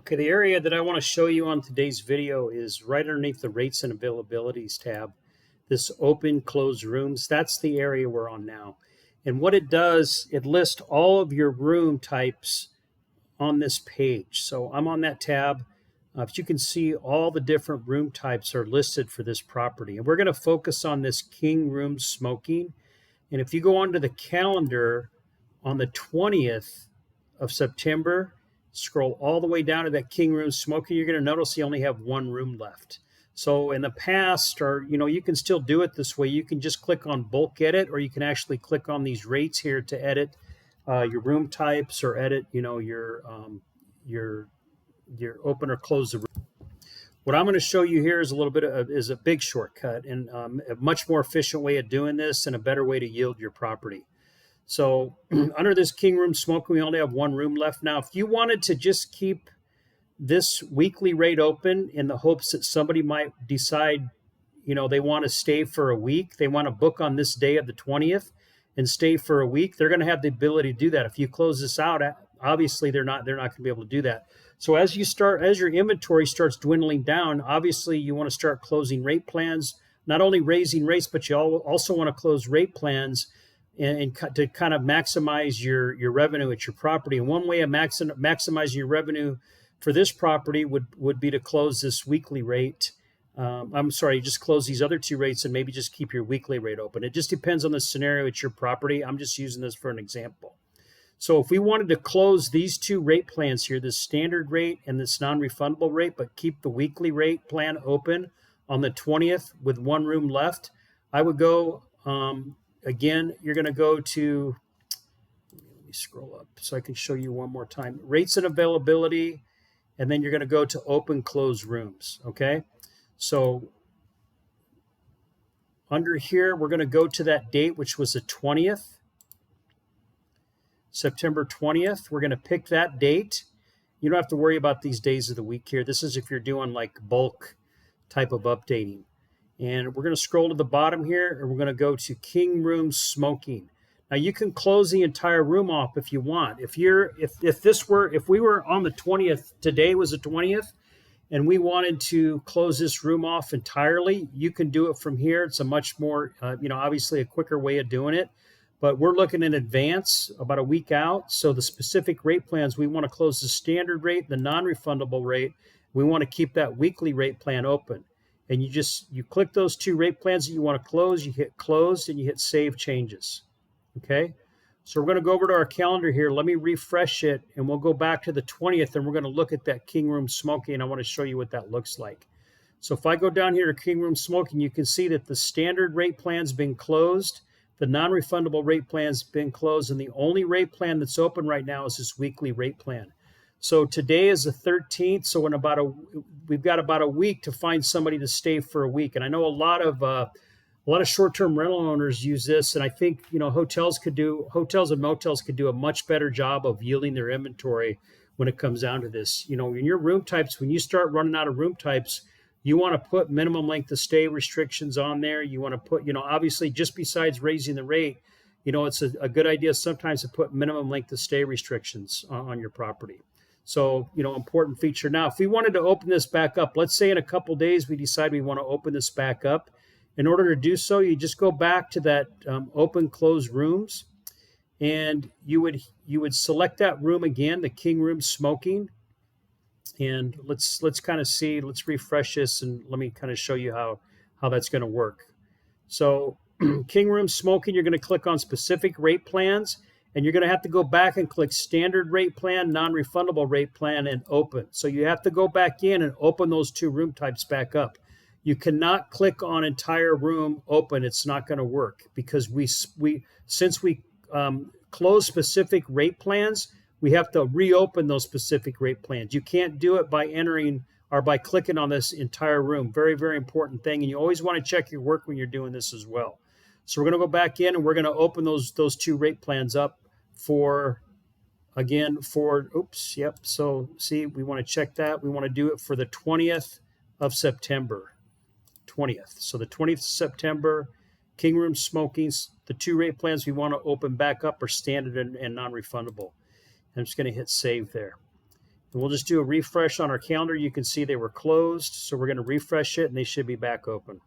Okay, the area that I want to show you on today's video is right underneath the rates and availabilities tab. This open closed rooms, that's the area we're on now. And what it does, it lists all of your room types on this page. So I'm on that tab. As you can see, all the different room types are listed for this property. And we're going to focus on this king room smoking. And if you go onto the calendar on the 20th of September, scroll all the way down to that king room smoking, you're going to notice you only have one room left. So in the past, or you can still do it this way. You can just click on bulk edit, or you can actually click on these rates here to edit your room types, or edit your open or close the room. What I'm going to show you here is a big shortcut, and a much more efficient way of doing this, and a better way to yield your property. So under this king room smoking, we only have one room left. Now, if you wanted to just keep this weekly rate open in the hopes that somebody might decide, they want to stay for a week, they want to book on this day of the 20th and stay for a week, they're going to have the ability to do that. If you close this out, obviously they're not going to be able to do that. So as your inventory starts dwindling down, obviously you want to start closing rate plans, not only raising rates, but you also want to close rate plans and to kind of maximize your revenue at your property. And one way of maximizing your revenue for this property would be to close this weekly rate. Just close these other two rates and maybe just keep your weekly rate open. It just depends on the scenario at your property. I'm just using this for an example. So if we wanted to close these two rate plans here, this standard rate and this non-refundable rate, but keep the weekly rate plan open on the 20th with one room left, I would go, again, you're going to go to, let me scroll up so I can show you one more time, rates and availability, and then you're going to go to open close rooms, okay? So under here, we're going to go to that date, which was the 20th, September 20th. We're going to pick that date. You don't have to worry about these days of the week here. This is if you're doing like bulk type of updating. And we're going to scroll to the bottom here, and we're going to go to king room smoking. Now you can close the entire room off if you want. If we were on the 20th, today was the 20th, and we wanted to close this room off entirely, you can do it from here. It's a much more, obviously a quicker way of doing it. But we're looking in advance, about a week out. So the specific rate plans, we want to close the standard rate, the non-refundable rate. We want to keep that weekly rate plan open. And you click those two rate plans that you want to close, you hit close, and you hit save changes. Okay? So we're going to go over to our calendar here. Let me refresh it, and we'll go back to the 20th, and we're going to look at that king room smoking, and I want to show you what that looks like. So if I go down here to king room smoking, you can see that the standard rate plan's been closed. The non-refundable rate plan's been closed, and the only rate plan that's open right now is this weekly rate plan. So today is the 13th, so we've got about a week to find somebody to stay for a week. And I know a lot of short-term rental owners use this, and I think hotels and motels could do a much better job of yielding their inventory when it comes down to this. In your room types, when you start running out of room types, you want to put minimum length of stay restrictions on there. You want to put, obviously, just besides raising the rate, it's a good idea sometimes to put minimum length of stay restrictions on your property. So, important feature. Now, if we wanted to open this back up, let's say in a couple days we decide we want to open this back up. In order to do so, you just go back to that open close rooms, and you would select that room again, the king room smoking. And let's kind of see, let's refresh this, and let me kind of show you how that's going to work. So king room smoking, you're going to click on specific rate plans, and you're going to have to go back and click standard rate plan, non-refundable rate plan, and open. So you have to go back in and open those two room types back up. You cannot click on entire room open. It's not going to work, because since we close specific rate plans, we have to reopen those specific rate plans. You can't do it by entering or by clicking on this entire room. Very, very important thing. And you always want to check your work when you're doing this as well. So we're going to go back in, and we're going to open those two rate plans up So see, we want to check that. We want to do it for the 20th of September. 20th. So the 20th of September, king room smoking, the two rate plans we want to open back up are standard and non-refundable. I'm just going to hit save there. And we'll just do a refresh on our calendar. You can see they were closed. So we're going to refresh it and they should be back open.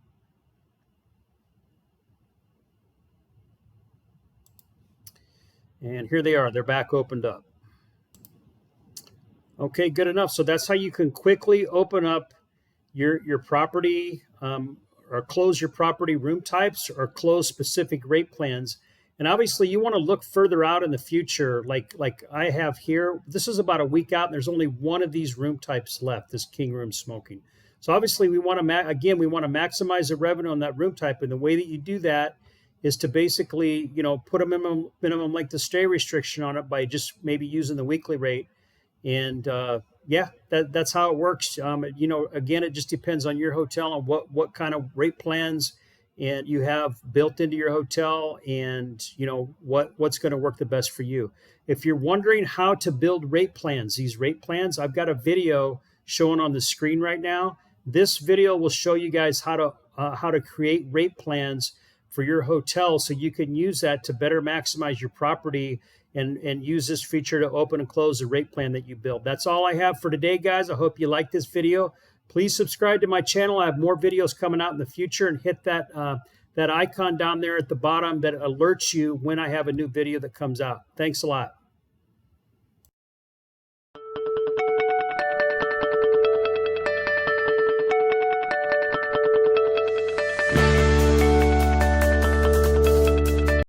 And here they are. They're back opened up. Okay, good enough. So that's how you can quickly open up your property or close your property room types or close specific rate plans. And obviously you want to look further out in the future, like I have here. This is about a week out and there's only one of these room types left, this king room smoking. So obviously we want to, again, we want to maximize the revenue on that room type. And the way that you do that is to basically, put a minimum length of stay restriction on it by just maybe using the weekly rate. And yeah, that's how it works. Again, it just depends on your hotel and what kind of rate plans and you have built into your hotel, and what's going to work the best for you. If you're wondering how to build rate plans, these rate plans, I've got a video showing on the screen right now. This video will show you guys how to create rate plans for your hotel, so you can use that to better maximize your property and use this feature to open and close the rate plan that you build. That's all I have for today, guys. I hope you like this video. Please subscribe to my channel. I have more videos coming out in the future, and hit that icon down there at the bottom that alerts you when I have a new video that comes out. Thanks a lot.